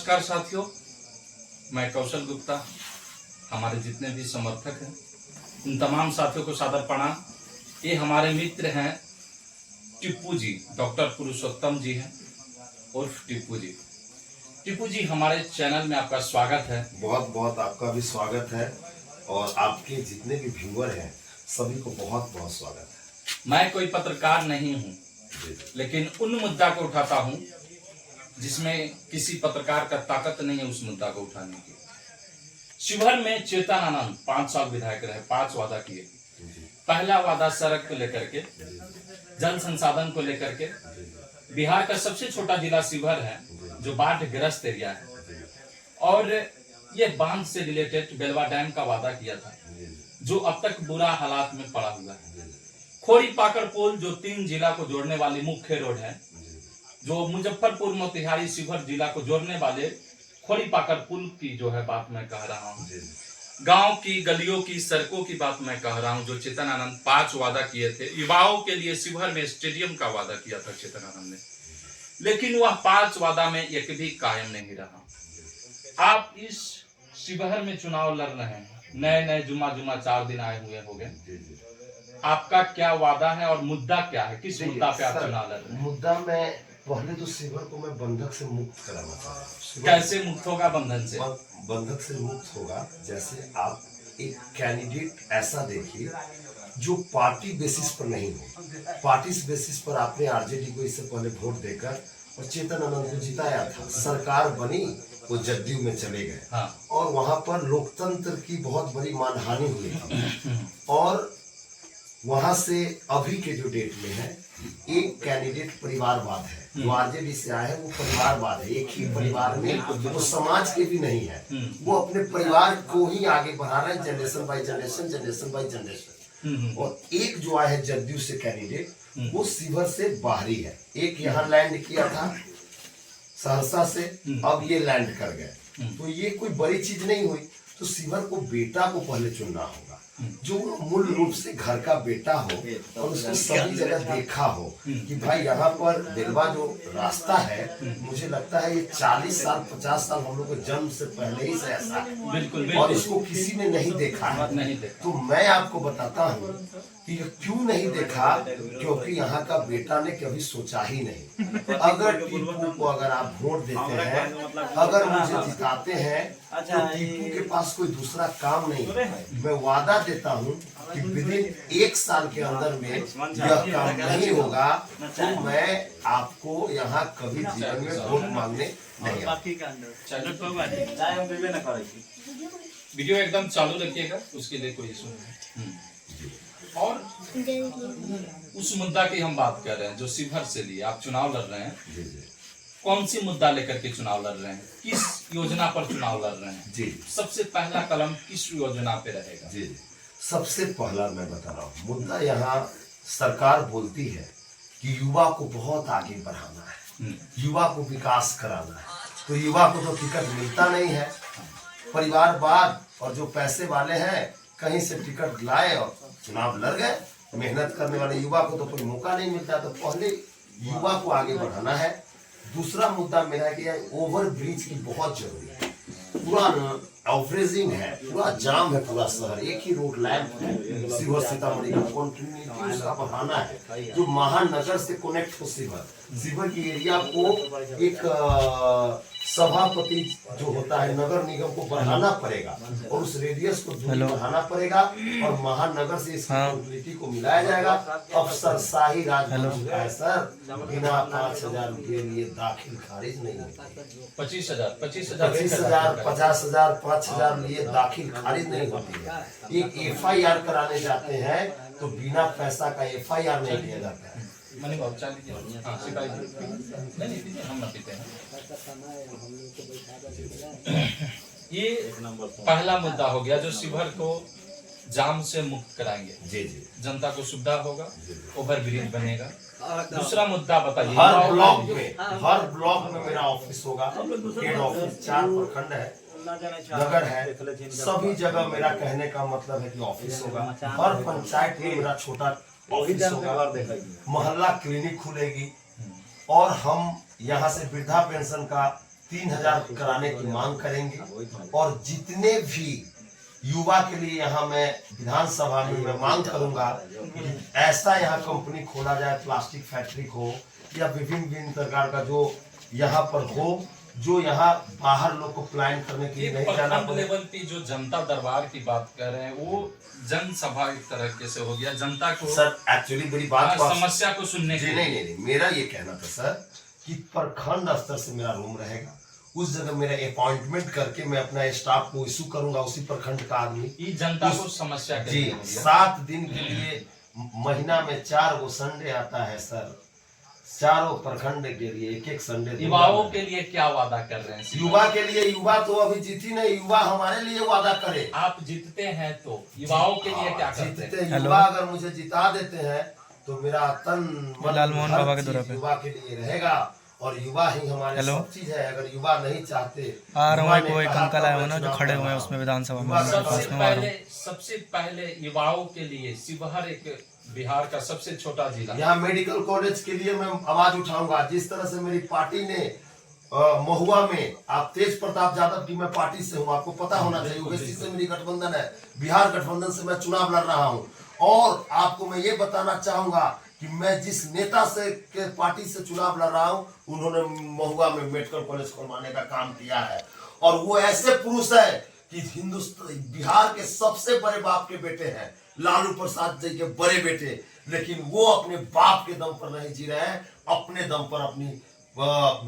नमस्कार साथियों, मैं कौशल गुप्ता। हमारे जितने भी समर्थक हैं उन तमाम साथियों को सादर प्रणाम। ये हमारे मित्र हैं टिप्पू जी, डॉक्टर पुरुषोत्तम जी हैं उर्फ टिप्पू जी। टिप्पू जी, हमारे चैनल में आपका स्वागत है। बहुत बहुत आपका भी स्वागत है और आपके जितने भी व्यूअर हैं सभी को बहुत बहुत स्वागत है। मैं कोई पत्रकार नहीं हूँ, लेकिन उन मुद्दा को उठाता हूँ जिसमें किसी पत्रकार का ताकत नहीं है उस मुद्दा को उठाने की। शिवहर में चेतन आनंद 5 साल विधायक रहे, 5 वादा किए। पहला वादा सड़क को लेकर के, जल संसाधन को लेकर के। बिहार का सबसे छोटा जिला शिवहर है जो बाढ़ ग्रस्त एरिया है, और ये बांध से रिलेटेड बेलवा डैम का वादा किया था जो अब तक बुरा हालात में पड़ा हुआ है। खोरी पाकड़ पुल जो 3 जिला को जोड़ने वाली मुख्य रोड है, जो मुजफ्फरपुर मोतिहारी शिवहर जिला को जोड़ने वाले खोरी पाकड़ पुल की जो है बात मैं कह रहा हूँ। गांव की गलियों की सड़कों की बात मैं कह रहा हूँ जो चेतन आनंद 5 वादा किए थे। युवाओं के लिए शिवहर में स्टेडियम का वादा किया था चेतन आनंद ने, लेकिन वह 5 वादा में एक भी कायम नहीं रहा। आप इस शिवहर में चुनाव लड़ रहे हैं, नए जुमा 4 दिन आए हुए हो गए। आपका क्या वादा है और मुद्दा क्या है? किस मुद्दा पे आप चुनाव लड़ रहे हैं? मुद्दा में पहले तो शिवहर को मैं बंधक से मुक्त कराना चाह रहा हूँ। कैसे मुक्त होगा बंधन से? बंधक से मुक्त होगा जैसे आप एक कैंडिडेट ऐसा देखिए जो पार्टी बेसिस पर नहीं हो। पार्टी बेसिस पर आपने आरजेडी को इससे पहले वोट देकर और चेतन आनंद को जिताया था, सरकार बनी, वो जदयू में चले गए। हाँ। और वहां पर लोकतंत्र की बहुत बड़ी मानहानि हुई थी। और वहां से अभी के जो डेट में है, एक कैंडिडेट परिवारवाद है जो आरजेडी से आया है, वो परिवारवाद है। एक ही परिवार में, वो समाज के भी नहीं है, वो अपने परिवार को ही आगे बढ़ा रहा है, generation by generation, generation by generation. और एक जो आया है जदयू से कैंडिडेट, वो शिवहर से बाहरी है। एक यहाँ लैंड किया था सहरसा से, अब ये लैंड कर गए, तो ये कोई बड़ी चीज नहीं हुई। तो शिवहर को बेटा को पहले चुनना होगा, जो मूल रूप से घर का बेटा हो और उसको सभी जगह देखा हो कि भाई यहाँ पर बेलवा जो रास्ता है, मुझे लगता है ये 40 साल 50 साल हम लोग के जन्म से पहले ही से ऐसा है। बिल्कुल। और इसको किसी ने नहीं देखा है। तो मैं आपको बताता हूँ कि क्यों नहीं देखा, क्योंकि यहाँ का बेटा ने कभी सोचा ही नहीं। अगर टीपू को अगर आप वोट देते हैं, अगर मुझे जिताते हैं, तो टीपू के पास कोई दूसरा काम नहीं। मैं वादा देता हूँ कि विदिन 1 साल के अंदर में यह काम नहीं होगा, तो मैं आपको यहाँ कभी जीवन में वोट मांगने नहीं आऊंगा। वीडियो एकदम चालू रखिएगा, उसके लिए कोई इशू नहीं। और उस मुद्दा की हम बात कर रहे हैं जो शिवहर से लिए आप चुनाव लड़ रहे हैं। कौन सी मुद्दा लेकर के चुनाव लड़ रहे हैं? किस योजना पर चुनाव लड़ रहे हैं? जी, सबसे पहला कलम किस योजना पे रहेगा? जी, सबसे पहला मैं बता रहा हूँ मुद्दा। यहाँ सरकार बोलती है कि युवा को बहुत आगे बढ़ाना है, युवा को विकास कराना है, तो युवा को तो टिकट मिलता नहीं है। परिवारवाद और जो पैसे वाले हैं कहीं से टिकट लाए और चुनाव लड़ गए। मेहनत करने वाले युवा को तो कोई मौका नहीं मिलता। तो पहले युवा को आगे बढ़ाना है। दूसरा मुद्दा मेरा कि ओवर ब्रिज की बहुत जरूरी है। पूरा ऑपरेजिंग है, पूरा जाम है, पूरा शहर एक ही रोड लैंप है। शिवहर सीतामढ़ी का कॉन्टिन्यूटी उसका बढ़ाना है, जो महानगर से कनेक्ट हो। शिवहर की एरिया को एक सभापति जो होता है नगर निगम को बढ़ाना पड़ेगा और उस रेडियस को बढ़ाना पड़ेगा और महानगर से इस कनेक्टिविटी को मिलाया जाएगा। अफसरशाही राज बन चुका है सर। बिना 5,000 रुपये लिए दाखिल खारिज नहीं होता। 25,000 50,000 5,000 लिए दाखिल खारिज नहीं होती है। एक FIR कराने जाते हैं तो बिना पैसा का FIR नहीं लिया जाता है। मनी बाबू चाल लीजिए। हाँ, शिकायत नहीं पीजिए, हम ना पीते हैं। ये पहला मुद्दा हो गया जो शिवहर को जाम से मुक्त कराएंगे। जी जी, जनता को सुविधा होगा, ओवर ब्रिज बनेगा। दूसरा मुद्दा बताइए। हर ब्लॉक में मेरा ऑफिस होगा। हेड ऑफिस 4 प्रखंड है, नगर है, सभी जगह मेरा कहने का मतलब है कि ऑफिस होगा। हर पंचायत में मेरा छोटा ऑफिस होगा। मोहल्ला क्लिनिक खुलेगी और हम यहाँ से वृद्धा पेंशन का 3000 कराने की मांग करेंगे। और जितने भी युवा के लिए यहाँ मैं विधानसभा में मैं मांग करूंगा कि ऐसा यहाँ कंपनी खोला जाए, प्लास्टिक फैक्ट्री हो या विभिन्न प्रकार का जो यहाँ पर हो, जो यहाँ बाहर लोग को प्लान करने के लिए नहीं जाना पड़े। लेवल पे जो जनता दरबार की बात कर रहे हैं वो जनसभा एक तरह से हो गया, जनता को सर एक्चुअली मेरी बात समस्या को सुनने के लिए नहीं, मेरा ये कहना था सर कि प्रखंड स्तर से मेरा रूम रहेगा, उस जगह मेरा अपॉइंटमेंट करके मैं अपना स्टाफ को इशू करूंगा, उसी प्रखंड का आदमी ये जनता को समस्या के जी 7 दिन के लिए महीना में 4 गो संडे आता है सर, चारों प्रखंड के लिए एक संडे। युवाओं के लिए क्या वादा कर रहे हैं? युवा के लिए, युवा तो अभी जीती नहीं, युवा हमारे लिए वादा करे। आप जीतते हैं तो युवाओं के लिए क्या करते हैं? युवा अगर मुझे जिता देते हैं तो मेरा तन लालमोहन बाबा के दौरा पे युवा के लिए रहेगा, और युवा ही हमारे सब चीज है। अगर युवा नहीं चाहते, आ रहा हूँ कोई अंकल आए हुए ना जो खड़े हुए हैं उसमें विधानसभा में। सबसे पहले युवाओं के लिए शिवहर एक बिहार का सबसे छोटा जिला, यहाँ मेडिकल कॉलेज के लिए मैं आवाज उठाऊंगा। जिस तरह से मेरी पार्टी ने महुआ में, आप तेज प्रताप यादव की मैं पार्टी से हूँ, आपको पता होना चाहिए, ओवैसी से मेरी गठबंधन है, बिहार गठबंधन से मैं चुनाव लड़ रहा हूँ। और आपको मैं ये बताना चाहूंगा कि मैं जिस नेता से के पार्टी से चुनाव लड़ रहा हूँ, उन्होंने महुआ में मेडिकल कॉलेज खुलवाने का काम किया है। और वो ऐसे पुरुष है कि हिंदुस्तान बिहार के सबसे बड़े बाप के बेटे हैं, लालू प्रसाद जी के बड़े बेटे, लेकिन वो अपने बाप के दम पर नहीं जी रहे हैं, अपने दम पर अपनी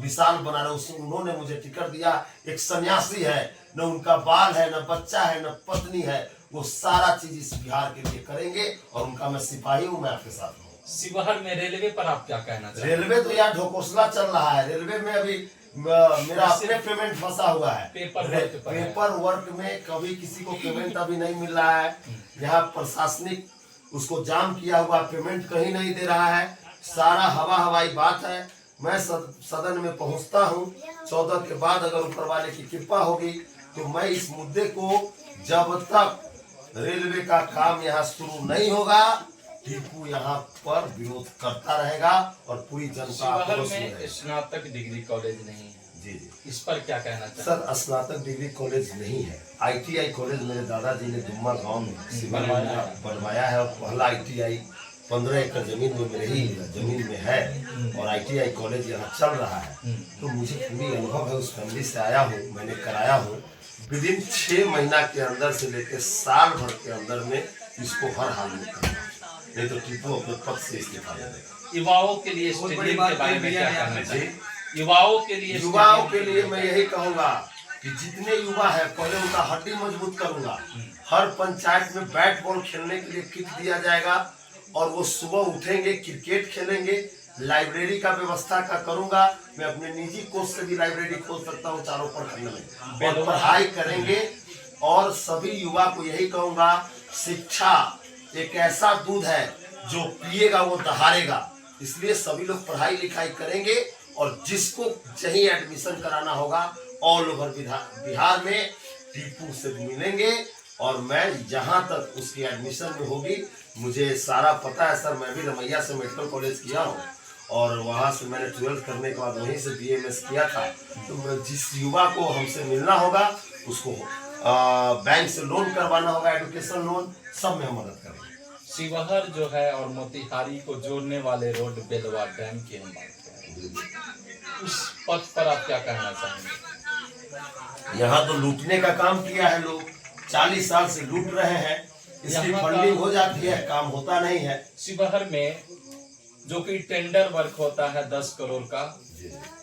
मिसाल बना रहे। उन्होंने मुझे टिकट दिया, एक सन्यासी है, न उनका बाल है, न बच्चा है, न पत्नी है, वो सारा चीज इस बिहार के लिए करेंगे, और उनका मैं सिपाही हूँ, मैं आपके साथ हूँ। शिवहर में रेलवे पर आप क्या कहना चाहते हैं? रेलवे तो यार ढोकोसला चल रहा है, रेलवे में अभी मेरा अपने पेमेंट फंसा हुआ है, पेपर वर्क में कभी किसी को पेमेंट अभी नहीं मिल रहा है। यहाँ प्रशासनिक उसको जाम किया हुआ, पेमेंट कहीं नहीं दे रहा है, सारा हवाई बात है। मैं सदन में पहुंचता हूं 14 के बाद, अगर ऊपर वाले की कृपा होगी तो मैं इस मुद्दे को, जब तक रेलवे का काम यहाँ शुरू नहीं होगा, टीपू यहाँ पर विरोध करता रहेगा और पूरी जनता में स्नातक डिग्री कॉलेज नहीं है। जी, इस पर क्या कहना चाहिए? सर स्नातक डिग्री कॉलेज नहीं है, ITI कॉलेज मेरे दादाजी ने दुम्मा गांव में बनवाया है, और पहला ITI 15 एकड़ जमीन में मेरे ही जमीन में है, और ITI कॉलेज यहाँ चल रहा है। तो मुझे पूरी अनुभव है, उस फैमिली से आया हूँ, मैंने कराया हूँ। विदिन 6 महीना के अंदर से लेकर साल भर के अंदर में इसको हर हाल में करना, नहीं तो टीपू अपने पद से इस्तीफा दे देगा। युवाओं के लिए स्टेडियम के बारे में क्या कहना चाहिए? युवाओं के लिए मैं यही कहूंगा कि जितने युवा है, पहले उनका हड्डी मजबूत करूंगा। हर पंचायत में बैट बॉल खेलने के लिए किट दिया जाएगा, और वो सुबह उठेंगे, क्रिकेट खेलेंगे। लाइब्रेरी का व्यवस्था करूंगा, मैं अपने निजी कोष से भी लाइब्रेरी खोल सकता हूँ चारों प्रखंड में, और पढ़ाई करेंगे। और सभी युवा को यही कहूंगा, शिक्षा एक ऐसा दूध है जो पिएगा वो दहाड़ेगा, इसलिए सभी लोग पढ़ाई लिखाई करेंगे, और जिसको कहीं एडमिशन कराना होगा ऑल ओवर बिहार में टीपू से मिलेंगे। और मैं जहां तक उसकी एडमिशन में होगी, मुझे सारा पता है सर, मैं भी रमैया से मेडिकल कॉलेज किया हूँ, और वहां से मैंने 12th करने के बाद वहीं से BMS किया था। तो जिस युवा को हमसे मिलना होगा, उसको बैंक से लोन करवाना होगा, एजुकेशन लोन, सब में हम मदद करेंगे। शिवहर जो है और मोतिहारी को जोड़ने वाले रोड बेलवा डैम की हम बात करें, उस पथ पर आप क्या कहना चाहेंगे? यहाँ तो लूटने का काम किया है लोग, 40 साल से लूट रहे हैं, इसकी फंडिंग हो जाती है, काम होता नहीं है। शिवहर में जो कि टेंडर वर्क होता है 10 करोड़ का,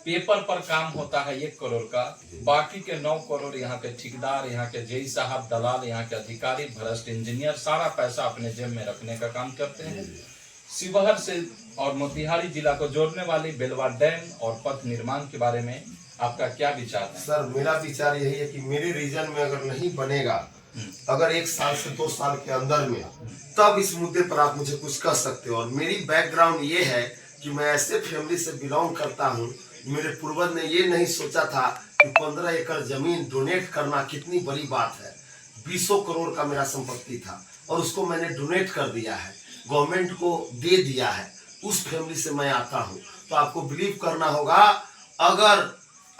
पेपर पर काम होता है 1 करोड़ का, बाकी के 9 करोड़ यहाँ के ठेकेदार, यहाँ के जेई साहब, दलाल, यहाँ के अधिकारी, भ्रष्ट इंजीनियर सारा पैसा अपने जेब में रखने का काम करते हैं। शिवहर से और मोतिहारी जिला को जोड़ने वाली बेलवा डैम और पथ निर्माण के बारे में आपका क्या विचार है? सर मेरा विचार यही है कि मेरे रीजन में अगर नहीं बनेगा, अगर 1 साल से 2 साल के अंदर में, तब इस मुद्दे पर आप मुझे कुछ कह सकते हो। और मेरी बैकग्राउंड ये है कि मैं ऐसे फैमिली से बिलोंग करता हूँ, मेरे पूर्वज ने ये नहीं सोचा था कि 15 एकड़ जमीन डोनेट करना कितनी बड़ी बात है। 20 करोड़ का मेरा संपत्ति था, और उसको मैंने डोनेट कर दिया है, गवर्नमेंट को दे दिया है। उस फैमिली से मैं आता हूँ, तो आपको बिलीव करना होगा, अगर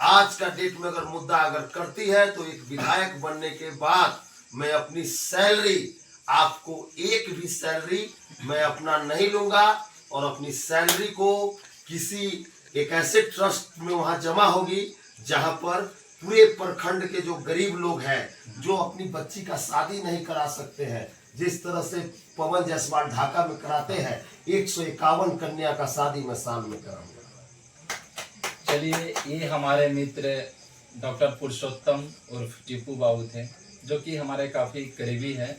आज का डेट में अगर मुद्दा अगर करती है तो एक विधायक बनने के बाद मैं अपनी सैलरी, आपको एक भी सैलरी मैं अपना नहीं लूंगा, और अपनी सैलरी को किसी एक ऐसे ट्रस्ट में वहां जमा होगी जहां पर पूरे प्रखंड के जो गरीब लोग हैं, जो अपनी बच्ची का शादी नहीं करा सकते हैं, जिस तरह से पवन जायसवाल ढाका में कराते हैं, 151 कन्या का शादी मैं साल में कराऊंगा। चलिए, ये हमारे मित्र डॉक्टर पुरुषोत्तम उर्फ टीपू बाबू थे, जो कि हमारे काफी करीबी हैं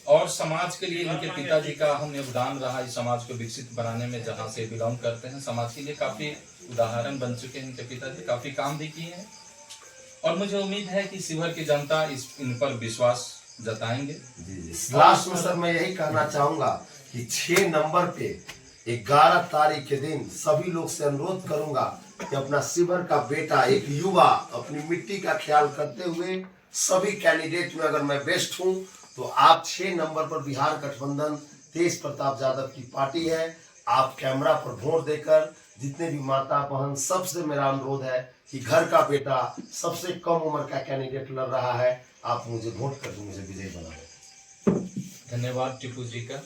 और समाज के लिए इनके पिताजी का अहम योगदान रहा इस समाज को विकसित बनाने में। जहां से बिलोंग करते हैं, समाज के लिए काफी उदाहरण बन चुके हैं इनके पिताजी, काफी काम भी किए हैं और मुझे उम्मीद है कि शिवहर की जनता इन पर विश्वास जताएंगे। जी। लास्ट में सर मैं यही कहना चाहूंगा कि 6 नंबर पे 11 तारीख के दिन सभी लोग से अनुरोध करूंगा कि अपना शिवहर का बेटा, एक युवा, अपनी मिट्टी का ख्याल करते हुए सभी कैंडिडेट में अगर मैं बेस्ट हूं तो आप 6 नंबर पर बिहार गठबंधन तेज प्रताप यादव की पार्टी है, आप कैमरा पर वोट देकर जितने भी माता बहन, सबसे मेरा अनुरोध है कि घर का बेटा सबसे कम उम्र का कैंडिडेट लड़ रहा है, आप मुझे वोट कर मुझे विजयी बनाएं। धन्यवाद टीपू जी का।